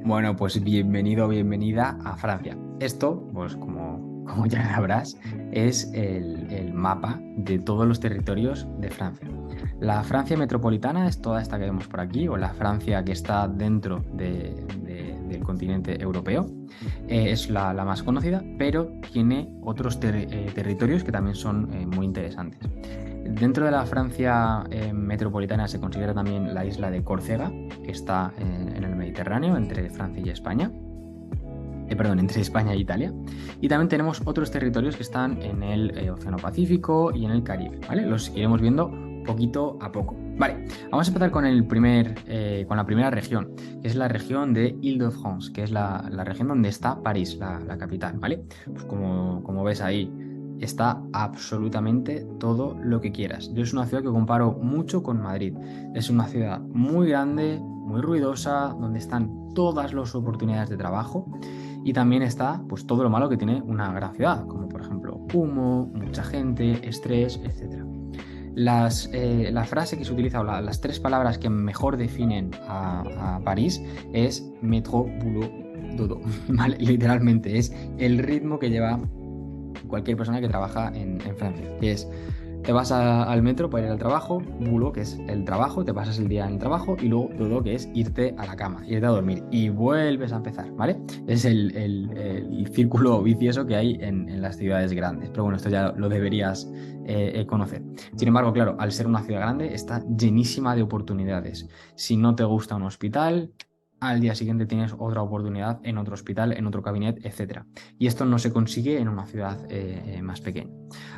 Bueno, pues bienvenido o bienvenida a Francia. Esto, pues como ya sabrás, es el mapa de todos los territorios de Francia. La Francia metropolitana es toda esta que vemos por aquí, o la Francia que está dentro del continente europeo. Es la más conocida, pero tiene otros territorios que también son muy interesantes. Dentro de la Francia metropolitana se considera también la isla de Córcega, que está en el Mediterráneo, entre Francia y España. Perdón, entre España e Italia. Y también tenemos otros territorios que están en el Océano Pacífico y en el Caribe, ¿vale? Los iremos viendo poquito a poco. Vale, vamos a empezar con con la primera región, que es la región de Île-de-France, que es la región donde está París, la capital, ¿vale? Pues como ves ahí, está absolutamente todo lo que quieras. Yo es una ciudad que comparo mucho con Madrid. Es una ciudad muy grande, muy ruidosa, donde están todas las oportunidades de trabajo y también está pues todo lo malo que tiene una gran ciudad, como por ejemplo humo, mucha gente, estrés, etc. La frase que se utiliza, o las tres palabras que mejor definen a París es métro, boulot, dodo. ¿Vale? Literalmente es el ritmo que lleva cualquier persona que trabaja en Francia, que es te vas al metro para ir al trabajo, bulo, que es el trabajo, te pasas el día en el trabajo y luego todo que es irte a la cama, irte a dormir y vuelves a empezar, ¿vale? Es el círculo vicioso que hay en las ciudades grandes, pero bueno, esto ya lo deberías conocer. Sin embargo, claro, al ser una ciudad grande está llenísima de oportunidades. Si no te gusta un hospital, al día siguiente tienes otra oportunidad en otro hospital, en otro gabinete, etc. Y esto no se consigue en una ciudad más pequeña.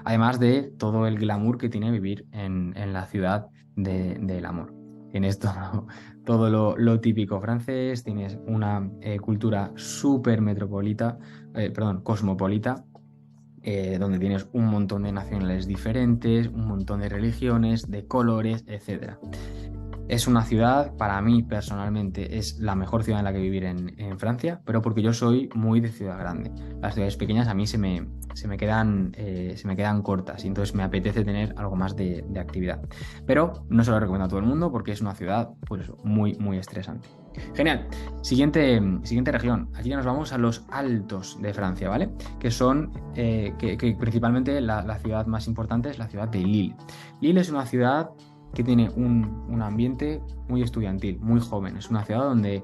Además de todo el glamour que tiene vivir en la ciudad del amor. Tienes todo lo típico francés, tienes una cultura súper metropolita, perdón, cosmopolita, donde tienes un montón de nacionalidades diferentes, un montón de religiones, de colores, etc. Es una ciudad, para mí personalmente, es la mejor ciudad en la que vivir en Francia, pero porque yo soy muy de ciudad grande. Las ciudades pequeñas a mí se me quedan cortas y entonces me apetece tener algo más de actividad. Pero no se lo recomiendo a todo el mundo porque es una ciudad pues, muy, muy estresante. Genial. Siguiente región. Aquí ya nos vamos a los altos de Francia, ¿vale? Que son, que principalmente la ciudad más importante es la ciudad de Lille. Lille es una ciudad que tiene un ambiente muy estudiantil, muy joven. Es una ciudad donde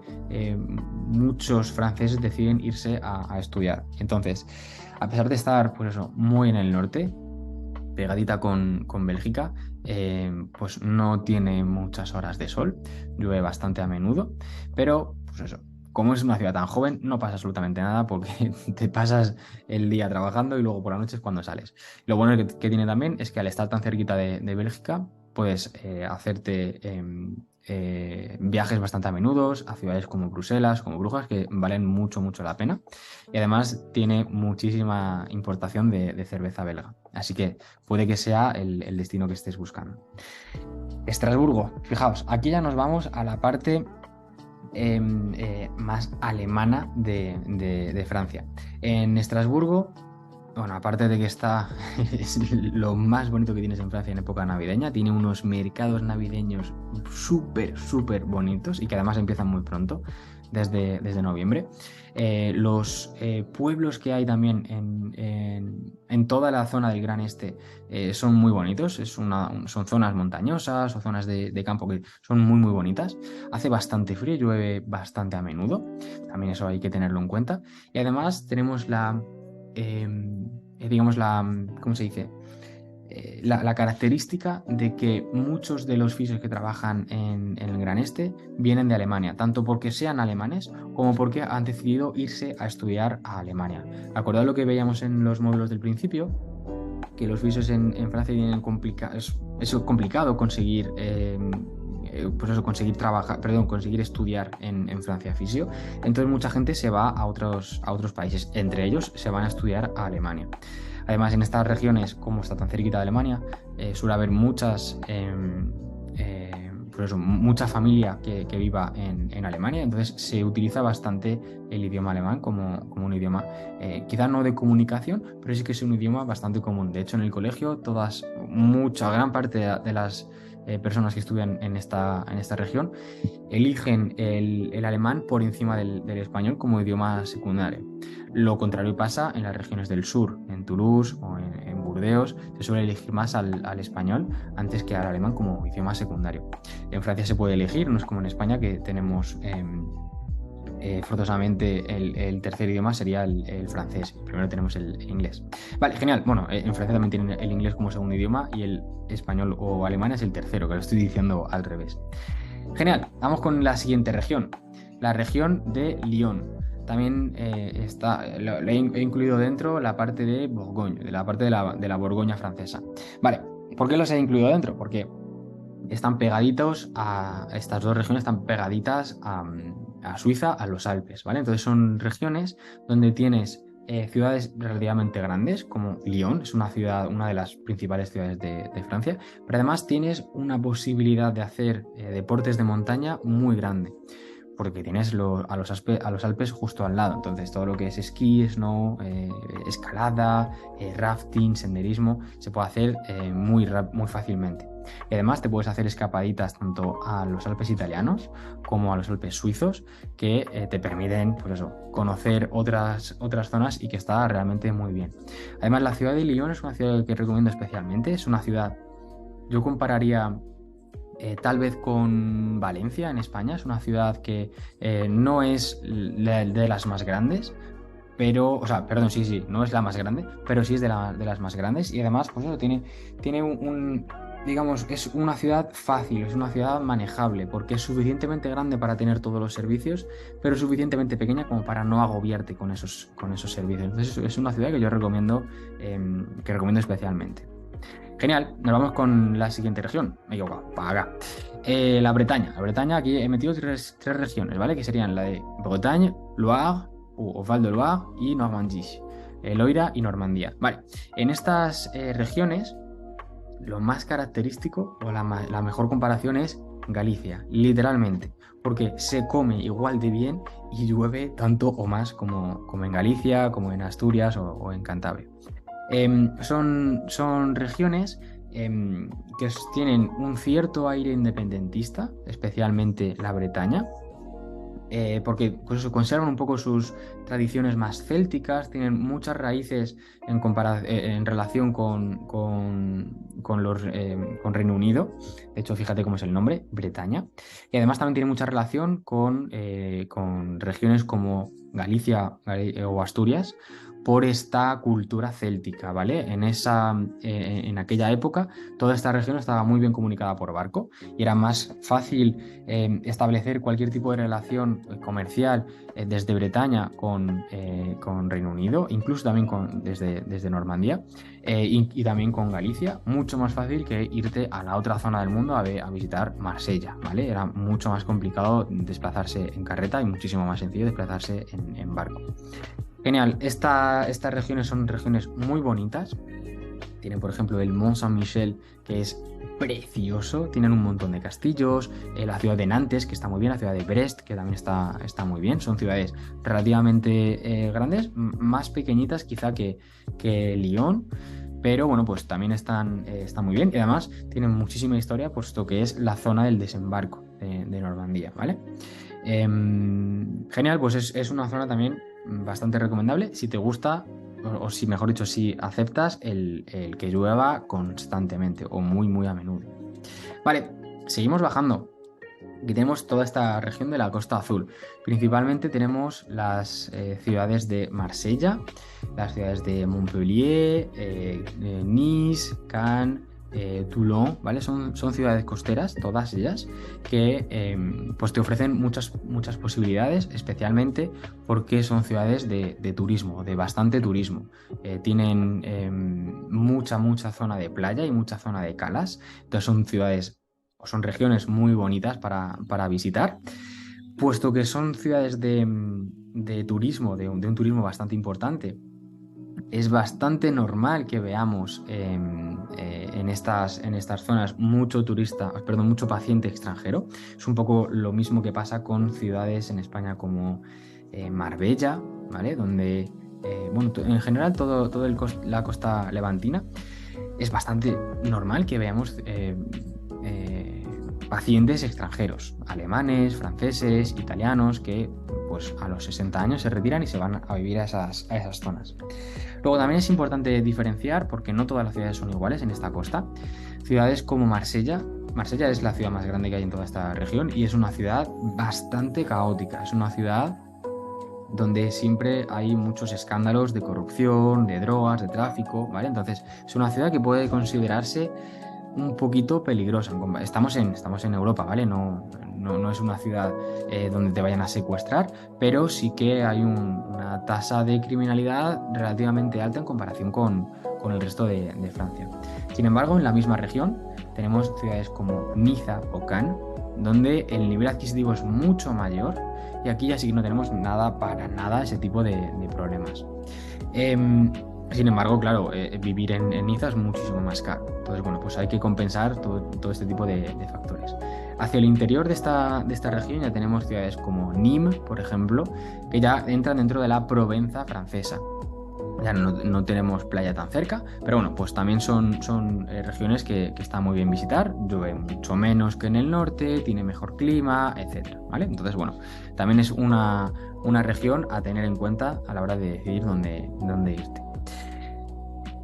muchos franceses deciden irse a estudiar. Entonces, a pesar de estar, pues eso, muy en el norte, pegadita con Bélgica, pues no tiene muchas horas de sol, llueve bastante a menudo, pero pues eso. Como es una ciudad tan joven, no pasa absolutamente nada porque te pasas el día trabajando y luego por la noche es cuando sales. Lo bueno que tiene también es que al estar tan cerquita de Bélgica, puedes hacerte viajes bastante a menudo a ciudades como Bruselas, como Brujas, que valen mucho, mucho la pena. Y además tiene muchísima importación de cerveza belga. Así que puede que sea el destino que estés buscando. Estrasburgo, fijaos, aquí ya nos vamos a la parte más alemana de Francia. En Estrasburgo, bueno, aparte de que es lo más bonito que tienes en Francia en época navideña, tiene unos mercados navideños súper, súper bonitos y que además empiezan muy pronto, desde noviembre. Los pueblos que hay también en toda la zona del Gran Este son muy bonitos, son zonas montañosas o zonas de campo que son muy, muy bonitas. Hace bastante frío, llueve bastante a menudo, también eso hay que tenerlo en cuenta. Y además tenemos digamos, ¿cómo se dice? La característica de que muchos de los fisios que trabajan en el Gran Este vienen de Alemania, tanto porque sean alemanes como porque han decidido irse a estudiar a Alemania. Acordad lo que veíamos en los módulos del principio, que los fisios en Francia tienen es complicado conseguir pues eso, conseguir trabajar, perdón, conseguir estudiar en Francia fisio. Entonces mucha gente se va a otros países, entre ellos se van a estudiar a Alemania. Además, en estas regiones, como está tan cerquita de Alemania, suele haber pues eso, mucha familia que viva en Alemania, entonces se utiliza bastante el idioma alemán como un idioma, quizá no de comunicación, pero sí que es un idioma bastante común. De hecho, en el colegio, gran parte de las personas que estudian en esta región eligen el alemán por encima del español como idioma secundario. Lo contrario pasa en las regiones del sur, en Toulouse o en Burdeos, se suele elegir más al español antes que al alemán como idioma secundario. En Francia se puede elegir, no es como en España que tenemos forzosamente el tercer idioma sería el francés. Primero tenemos el inglés. Vale, genial. Bueno, en Francia también tienen el inglés como segundo idioma y el español o alemán es el tercero, que lo estoy diciendo al revés. Genial, vamos con la siguiente región, la región de Lyon. También he incluido dentro la parte de Borgoña, de la parte de la Borgoña francesa. Vale, ¿por qué los he incluido dentro? Porque están pegaditos estas dos regiones están pegaditas a Suiza, a los Alpes, ¿vale? Entonces son regiones donde tienes ciudades relativamente grandes, como Lyon, es una ciudad, una de las principales ciudades de Francia, pero además tienes una posibilidad de hacer deportes de montaña muy grande, porque tienes a los Alpes justo al lado. Entonces todo lo que es esquí, snow, escalada, rafting, senderismo, se puede hacer muy fácilmente. Y además te puedes hacer escapaditas tanto a los Alpes italianos como a los Alpes suizos que te permiten, pues eso, conocer otras zonas y que está realmente muy bien. Además, la ciudad de Lyon es una ciudad que recomiendo especialmente. Es una ciudad, yo compararía tal vez con Valencia en España. Es una ciudad que no es de las más grandes, pero, o sea, perdón, sí, no es la más grande, pero sí es de las más grandes y además, pues eso, tiene digamos, es una ciudad fácil, es una ciudad manejable, porque es suficientemente grande para tener todos los servicios, pero suficientemente pequeña como para no agobiarte con esos servicios. Entonces es una ciudad que yo recomiendo especialmente. Genial, nos vamos con la siguiente región. Me equivoco, para acá. La Bretaña. La Bretaña, aquí he metido tres regiones, ¿vale? Que serían la de Bretagne, Loire o Val de Loire y Normandie. Loira y Normandía. Vale, en estas regiones lo más característico o la mejor comparación es Galicia, literalmente, porque se come igual de bien y llueve tanto o más como en Galicia, como en Asturias o en Cantabria. Son regiones que tienen un cierto aire independentista, especialmente la Bretaña, porque pues eso, conservan un poco sus tradiciones más célticas, tienen muchas raíces en relación con Reino Unido. De hecho, fíjate cómo es el nombre, Bretaña. Y además también tiene mucha relación con regiones como Galicia o Asturias, por esta cultura céltica, ¿vale? En aquella época, toda esta región estaba muy bien comunicada por barco y era más fácil establecer cualquier tipo de relación comercial desde Bretaña con Reino Unido, incluso también desde Normandía y también con Galicia, mucho más fácil que irte a la otra zona del mundo a visitar Marsella, ¿vale? Era mucho más complicado desplazarse en carreta y muchísimo más sencillo desplazarse en barco. Genial, estas regiones son regiones muy bonitas. Tienen, por ejemplo, el Mont Saint-Michel, que es precioso. Tienen un montón de castillos. La ciudad de Nantes, que está muy bien. La ciudad de Brest, que también está muy bien. Son ciudades relativamente grandes, más pequeñitas quizá que Lyon. Pero bueno, pues también están muy bien. Y además tienen muchísima historia, puesto que es la zona del desembarco de Normandía, ¿vale? Genial, pues es una zona también bastante recomendable si te gusta o si, mejor dicho, si aceptas el que llueva constantemente o muy a menudo. Vale, seguimos bajando. Aquí tenemos toda esta región de la Costa Azul. Principalmente tenemos las ciudades de Marsella, las ciudades de Montpellier, Nice, Cannes, Toulon, ¿vale? Son ciudades costeras, todas ellas, que pues te ofrecen muchas posibilidades, especialmente porque son ciudades de turismo, de bastante turismo. Tienen mucha zona de playa y mucha zona de calas. Entonces son regiones muy bonitas para visitar, puesto que son ciudades de turismo, de un turismo bastante importante. Es bastante normal que veamos en estas zonas mucho paciente extranjero. Es un poco lo mismo que pasa con ciudades en España como Marbella, ¿vale? Donde, en general todo la costa levantina es bastante normal que veamos pacientes extranjeros, alemanes, franceses, italianos, que pues a los 60 años se retiran y se van a vivir a esas zonas. Luego también es importante diferenciar, porque no todas las ciudades son iguales en esta costa. Ciudades como Marsella. Marsella es la ciudad más grande que hay en toda esta región y es una ciudad bastante caótica. Es una ciudad donde siempre hay muchos escándalos de corrupción, de drogas, de tráfico, ¿vale? Entonces, es una ciudad que puede considerarse un poquito peligrosa. Estamos en Europa, ¿vale? No es una ciudad donde te vayan a secuestrar, pero sí que hay una tasa de criminalidad relativamente alta en comparación con el resto de Francia. Sin embargo, en la misma región tenemos ciudades como Niza o Cannes, donde el nivel adquisitivo es mucho mayor y aquí ya sí que no tenemos para nada ese tipo de problemas. Sin embargo, claro, vivir en Niza es muchísimo más caro. Entonces, bueno, pues hay que compensar todo este tipo de factores. Hacia el interior de esta región ya tenemos ciudades como Nîmes, por ejemplo, que ya entran dentro de la Provenza francesa. Ya no tenemos playa tan cerca, pero bueno, pues también son regiones que están muy bien visitar, llueve mucho menos que en el norte, tiene mejor clima, etcétera, ¿vale? Entonces, bueno, también es una región a tener en cuenta a la hora de decidir dónde irte.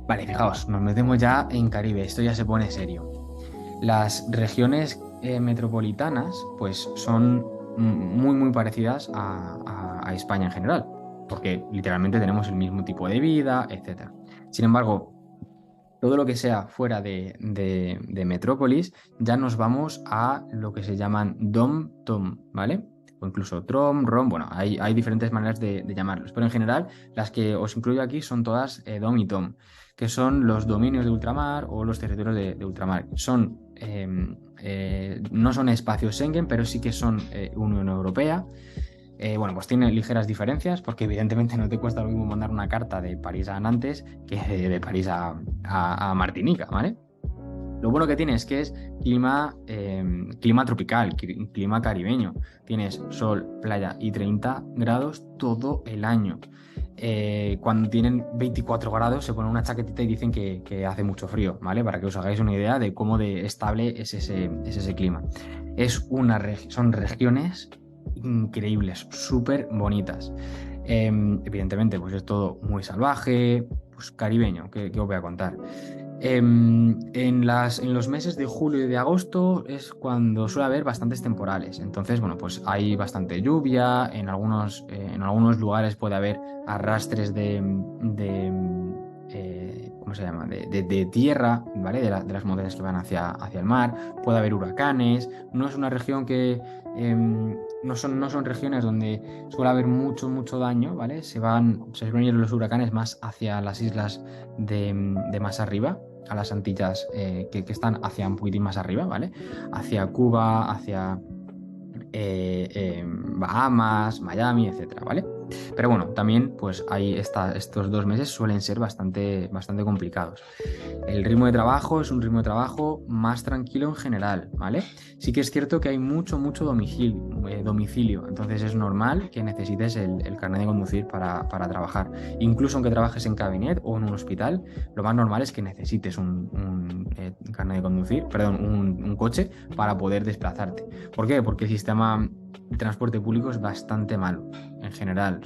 Vale, fijaos, nos metemos ya en Caribe, esto ya se pone serio. Las regiones metropolitanas, pues son muy parecidas a España en general, porque literalmente tenemos el mismo tipo de vida, etc. Sin embargo, todo lo que sea fuera de metrópolis, ya nos vamos a lo que se llaman dom-tom, ¿vale? O incluso trom, rom, bueno, hay diferentes maneras de llamarlos, pero en general las que os incluyo aquí son todas dom y tom, que son los dominios de ultramar o los territorios de ultramar. No son espacios Schengen, pero sí que son Unión Europea. Bueno, pues tiene ligeras diferencias porque evidentemente no te cuesta lo mismo mandar una carta de París a Nantes que de París a Martinica, ¿vale? Lo bueno que tiene es que es clima tropical, clima caribeño. Tienes sol, playa y 30 grados todo el año. Cuando tienen 24 grados se ponen una chaquetita y dicen que hace mucho frío, ¿vale? Para que os hagáis una idea de cómo de estable es ese clima. Son regiones increíbles, súper bonitas. Evidentemente, pues es todo muy salvaje, pues caribeño, ¿qué os voy a contar? En los meses de julio y de agosto es cuando suele haber bastantes temporales. Entonces, bueno, pues hay bastante lluvia, en algunos lugares puede haber arrastres ¿cómo se llama? De tierra, ¿vale? De las montañas que van hacia el mar, puede haber huracanes. No es una región que no son regiones donde suele haber mucho daño, ¿vale? Se suelen ir los huracanes más hacia las islas de más arriba, a las Antillas que están hacia un poquitín más arriba, ¿vale? Hacia Cuba, hacia Bahamas, Miami, etcétera, ¿vale? Pero bueno, también pues estos 2 meses suelen ser bastante complicados. El ritmo de trabajo es un ritmo de trabajo más tranquilo en general, ¿vale? Sí que es cierto que hay mucho domicilio, entonces es normal que necesites el carnet de conducir para trabajar. Incluso aunque trabajes en cabinet o en un hospital, lo más normal es que necesites un carnet de conducir, perdón, un coche para poder desplazarte. ¿Por qué? Porque el sistema de transporte público es bastante malo en general.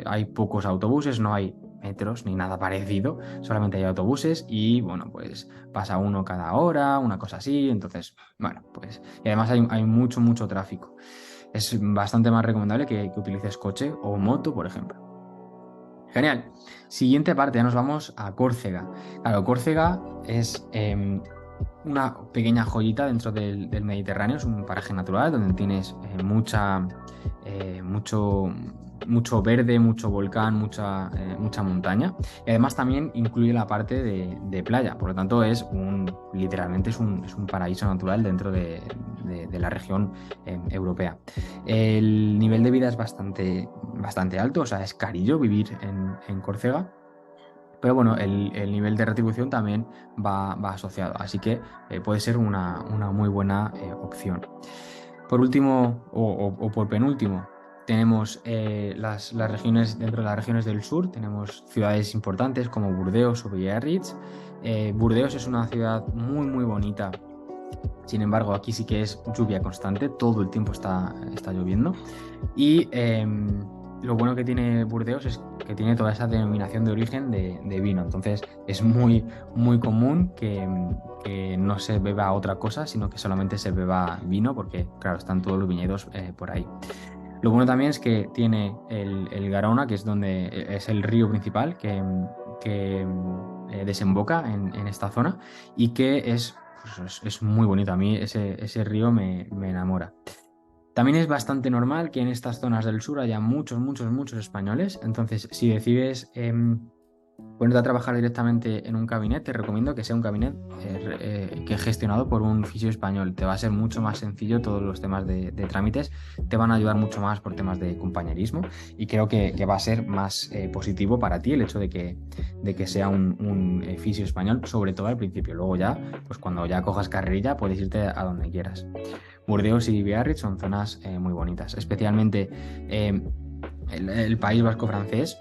Hay pocos autobuses, no hay metros ni nada parecido, solamente hay autobuses y bueno, pues pasa uno cada hora, una cosa así, entonces, bueno, pues y además hay mucho tráfico. Es bastante más recomendable que utilices coche o moto, por ejemplo. Genial. Siguiente parte, ya nos vamos a Córcega. Claro, Córcega es una pequeña joyita dentro del Mediterráneo, es un paraje natural donde tienes mucho verde, mucho volcán, mucha montaña, y además también incluye la parte de playa, por lo tanto literalmente es un paraíso natural dentro de la región europea. El nivel de vida es bastante alto, o sea, es carillo vivir en Córcega. Pero bueno, el nivel de retribución también va asociado, así que puede ser una muy buena opción. Por último, o por penúltimo, tenemos las regiones, dentro de las regiones del sur, tenemos ciudades importantes como Burdeos o Biarritz. Burdeos es una ciudad muy bonita Sin embargo, aquí sí que es lluvia constante, todo el tiempo está lloviendo. Y lo bueno que tiene Burdeos es que tiene toda esa denominación de origen de vino. Entonces es muy, muy común que no se beba otra cosa, sino que solamente se beba vino, porque, claro, están todos los viñedos por ahí. Lo bueno también es que tiene el Garona, que es donde es el río principal que desemboca en esta zona y que es muy bonito. A mí ese río me enamora. También es bastante normal que en estas zonas del sur haya muchos, muchos, muchos españoles. Entonces, si decides ponerte a trabajar directamente en un cabinet, te recomiendo que sea un cabinet que es gestionado por un fisio español. Te va a ser mucho más sencillo todos los temas de trámites, te van a ayudar mucho más por temas de compañerismo y creo que va a ser más positivo para ti el hecho de que sea un fisio español, sobre todo al principio. Luego ya, pues cuando ya cojas carrerilla, puedes irte a donde quieras. Burdeos y Biarritz son zonas muy bonitas, especialmente el País Vasco francés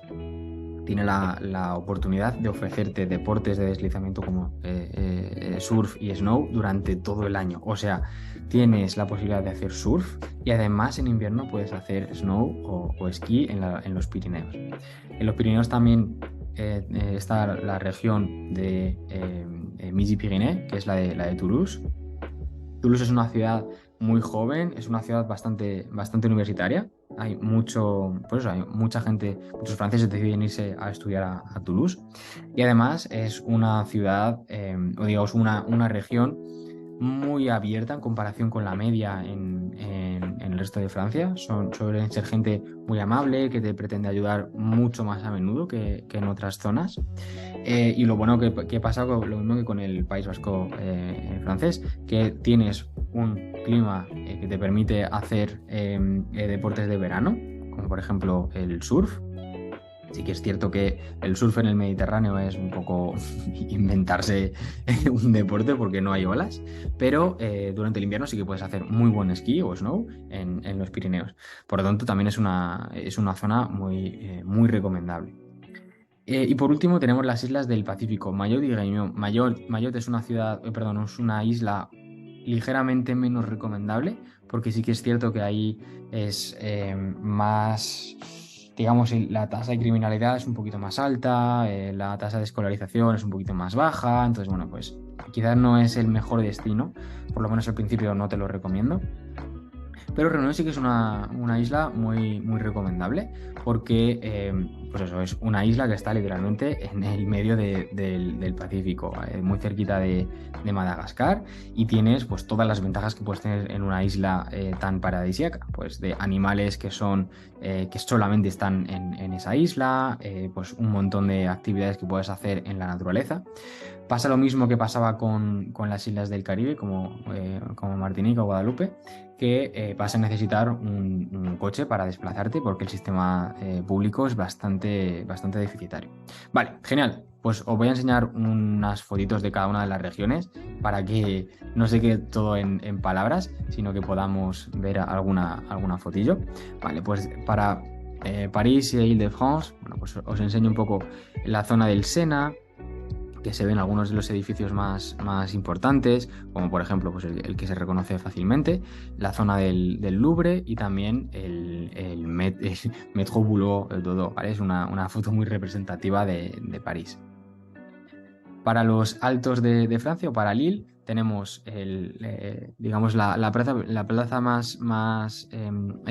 tiene la oportunidad de ofrecerte deportes de deslizamiento como surf y snow durante todo el año. O sea, tienes la posibilidad de hacer surf y además en invierno puedes hacer snow o esquí en los Pirineos. En los Pirineos también está la región de Midi-Pyrénées, que es la de Toulouse. Toulouse es una ciudad muy joven, es una ciudad bastante universitaria. Hay pues eso, hay mucha gente, muchos franceses deciden irse a estudiar a Toulouse. Y además es una ciudad, o digamos, una región muy abierta en comparación con la media en el resto de Francia. Suelen ser gente muy amable, que te pretende ayudar mucho más a menudo que en otras zonas. Y lo bueno que pasa, lo mismo que con el País Vasco francés, que tienes un clima que te permite hacer deportes de verano, como por ejemplo el surf. Sí que es cierto que el surf en el Mediterráneo es un poco inventarse un deporte porque no hay olas, pero durante el invierno sí que puedes hacer muy buen esquí o snow en los Pirineos. Por lo tanto, también es una zona muy recomendable. Y por último tenemos las islas del Pacífico, Mayotte y Réunion. Mayotte es una ciudad, perdón, es una isla ligeramente menos recomendable, porque sí que es cierto que ahí es más, digamos, la tasa de criminalidad es un poquito más alta, la tasa de escolarización es un poquito más baja, entonces, bueno, pues quizás no es el mejor destino, por lo menos al principio no te lo recomiendo. Pero Reunión sí que es una isla muy, muy recomendable porque, pues eso, es una isla que está literalmente en el medio del Pacífico, muy cerquita de Madagascar y tienes pues todas las ventajas que puedes tener en una isla tan paradisíaca, pues de animales que solamente están en esa isla, pues un montón de actividades que puedes hacer en la naturaleza. Pasa lo mismo que pasaba con las islas del Caribe, como Martinica o Guadalupe, que vas a necesitar un coche para desplazarte porque el sistema público es bastante deficitario. Vale, genial. Pues os voy a enseñar unas fotitos de cada una de las regiones para que no se quede todo en palabras, sino que podamos ver alguna fotillo. Vale, pues para París e Île-de-France, bueno, pues os enseño un poco la zona del Sena, que se ven algunos de los edificios más importantes, como por ejemplo pues el que se reconoce fácilmente, la zona del Louvre y también el Metro Boulot Dodo, ¿vale? Es una foto muy representativa de París. Para los altos de Francia o para Lille tenemos digamos la plaza más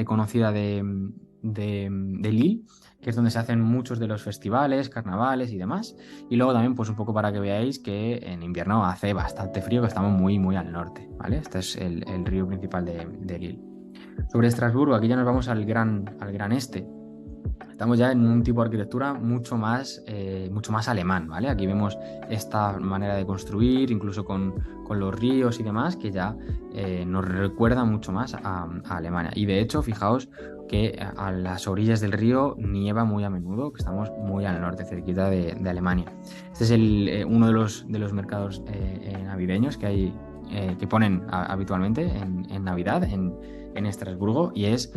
conocida de Lille, que es donde se hacen muchos de los festivales, carnavales y demás. Y luego también, pues un poco para que veáis que en invierno hace bastante frío, que estamos muy, muy al norte, ¿vale? Este es el río principal de Lille. Sobre Estrasburgo, aquí ya nos vamos al gran este. Estamos ya en un tipo de arquitectura mucho más alemán, ¿vale? Aquí vemos esta manera de construir, incluso con los ríos y demás, que ya nos recuerda mucho más a Alemania. Y de hecho, fijaos que a las orillas del río nieva muy a menudo, que estamos muy al norte, cerquita de Alemania. Este es uno de los mercados navideños que hay, que ponen habitualmente en Navidad, en Estrasburgo, y es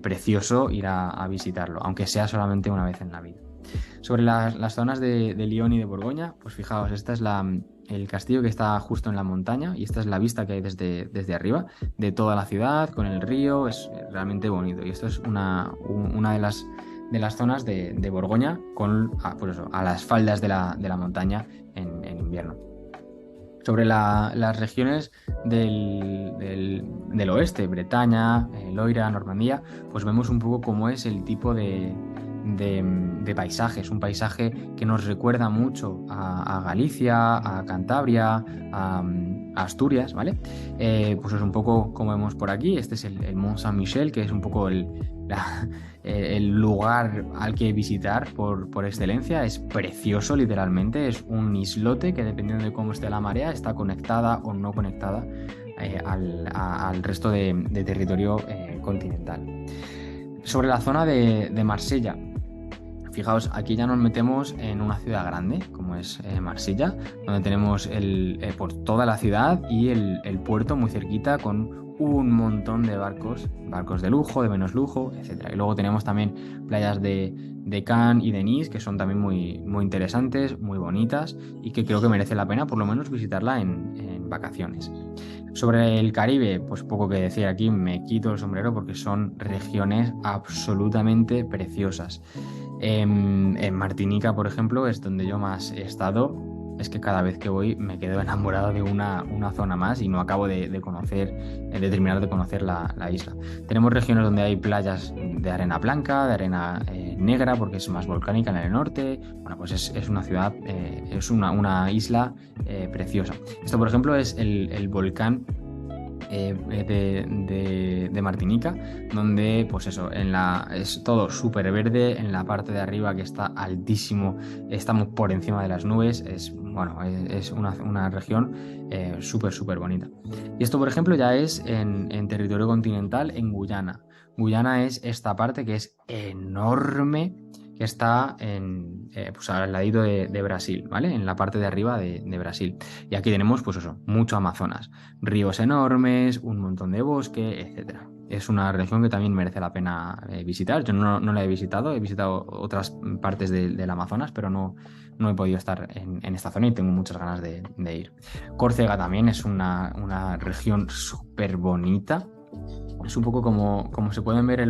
precioso ir a visitarlo, aunque sea solamente una vez en la vida. Sobre las zonas de Lyon y de Borgoña, pues fijaos, esta es el castillo que está justo en la montaña y esta es la vista que hay desde arriba de toda la ciudad, con el río, es realmente bonito. Y esto es una de las zonas de Borgoña pues eso, a las faldas de la montaña en invierno. Sobre las regiones del oeste, Bretaña, Loira, Normandía, pues vemos un poco cómo es el tipo de paisaje. Es un paisaje que nos recuerda mucho a Galicia, a Cantabria, a Asturias, ¿vale? Pues es un poco como vemos por aquí. Este es el Mont Saint-Michel, que es un poco el lugar al que visitar por excelencia. Es precioso, literalmente. Es un islote que, dependiendo de cómo esté la marea, está conectada o no conectada al resto de territorio continental. Sobre la zona de Marsella, fijaos, aquí ya nos metemos en una ciudad grande, como es Marsella, donde tenemos pues, toda la ciudad y el puerto muy cerquita, con un montón de barcos de lujo, de menos lujo, etc. Y luego tenemos también playas de Cannes y de Nice, que son también muy, muy interesantes, muy bonitas y que creo que merece la pena por lo menos visitarla en vacaciones. Sobre el Caribe, pues poco que decir, aquí me quito el sombrero porque son regiones absolutamente preciosas. En Martinica, por ejemplo, es donde yo más he estado. Es que cada vez que voy me quedo enamorado de una zona más y no acabo de terminar de conocer la isla. Tenemos regiones donde hay playas de arena blanca, de arena negra, porque es más volcánica en el norte. Bueno, pues es una ciudad, es una isla preciosa. Esto, por ejemplo, es el volcán de Martinica, donde pues eso, es todo súper verde, en la parte de arriba que está altísimo, estamos por encima de las nubes, es una región súper, súper bonita. Y esto, por ejemplo, ya es en territorio continental, en Guyana. Guyana es esta parte que es enorme, que está pues al ladito de Brasil, ¿vale? En la parte de arriba de Brasil. Y aquí tenemos, pues eso, mucho Amazonas, ríos enormes, un montón de bosque, etcétera. Es una región que también merece la pena visitar. Yo no la he visitado otras partes del Amazonas, pero no he podido estar en esta zona y tengo muchas ganas de ir. Córcega también es una región súper bonita. Es un poco como se pueden ver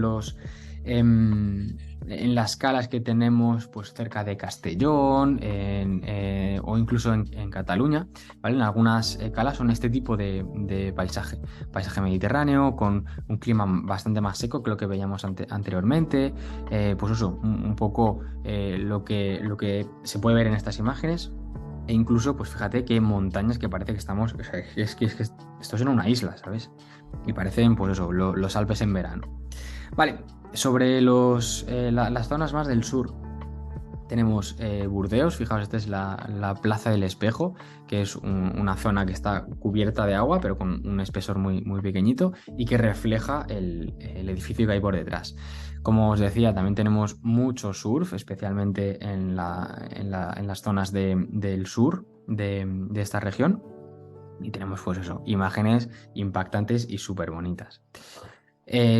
en las calas que tenemos pues cerca de Castellón o incluso en Cataluña, ¿vale? En algunas calas son este tipo de paisaje mediterráneo con un clima bastante más seco que lo que veíamos anteriormente. Pues eso, un poco lo que se puede ver en estas imágenes. E incluso, pues fíjate que hay montañas que parece que estamos, o sea, es que esto es en una isla, ¿sabes? Y parecen, pues eso, los Alpes en verano. Vale, sobre las zonas más del sur, tenemos Burdeos. Fijaos, esta es la Plaza del Espejo, que es una zona que está cubierta de agua, pero con un espesor muy, muy pequeñito y que refleja el edificio que hay por detrás. Como os decía, también tenemos mucho surf, especialmente en las zonas del sur de esta región. Y tenemos, pues eso, imágenes impactantes y súper bonitas.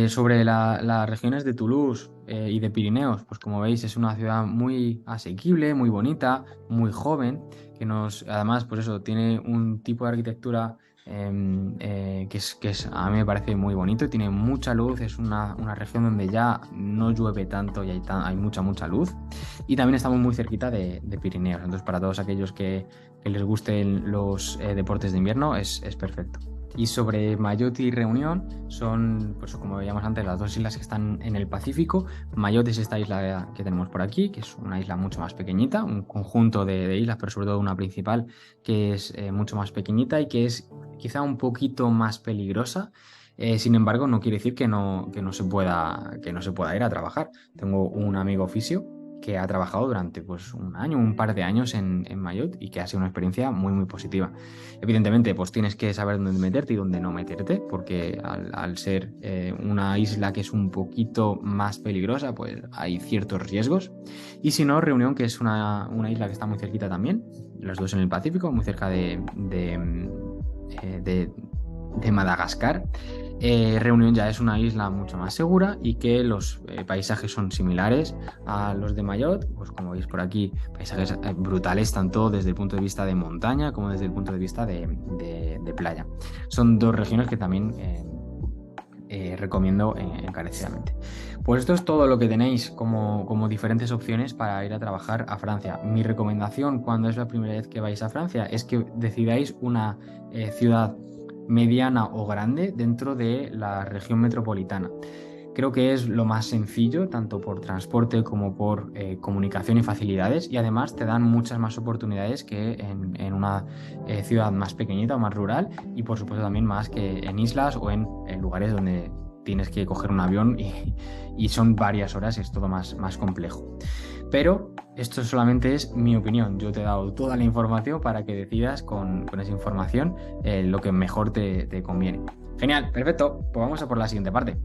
Sobre las regiones de Toulouse y de Pirineos, pues como veis es una ciudad muy asequible, muy bonita, muy joven, que además, pues eso, tiene un tipo de arquitectura que a mí me parece muy bonito, tiene mucha luz, es una región donde ya no llueve tanto y hay mucha, mucha luz. Y también estamos muy cerquita de Pirineos, entonces para todos aquellos que les gusten los deportes de invierno es perfecto. Y sobre Mayotte y Reunión son, pues como veíamos antes, las dos islas que están en el Pacífico. Mayotte es esta isla que tenemos por aquí, que es una isla mucho más pequeñita, un conjunto de islas, pero sobre todo una principal que es mucho más pequeñita y que es quizá un poquito más peligrosa. Sin embargo, no quiere decir que no se pueda ir a trabajar. Tengo un amigo fisio que ha trabajado durante pues un par de años en Mayotte y que ha sido una experiencia muy, muy positiva. Evidentemente, pues tienes que saber dónde meterte y dónde no meterte, porque al ser una isla que es un poquito más peligrosa, pues hay ciertos riesgos. Y si no, Reunión, que es una isla que está muy cerquita también, las dos en el Pacífico, muy cerca de Madagascar. Reunión ya es una isla mucho más segura y que los paisajes son similares a los de Mayotte, pues como veis por aquí, paisajes brutales tanto desde el punto de vista de montaña como desde el punto de vista de playa. Son dos regiones que también recomiendo encarecidamente. Pues esto es todo lo que tenéis como diferentes opciones para ir a trabajar a Francia. Mi recomendación cuando es la primera vez que vais a Francia es que decidáis una ciudad mediana o grande dentro de la región metropolitana. Creo que es lo más sencillo, tanto por transporte como por comunicación y facilidades, y además te dan muchas más oportunidades que en una ciudad más pequeñita o más rural, y por supuesto también más que en islas o en lugares donde tienes que coger un avión y son varias horas, es todo más complejo. Pero esto solamente es mi opinión. Yo te he dado toda la información para que decidas con esa información lo que mejor te conviene. Genial, perfecto. Pues vamos a por la siguiente parte.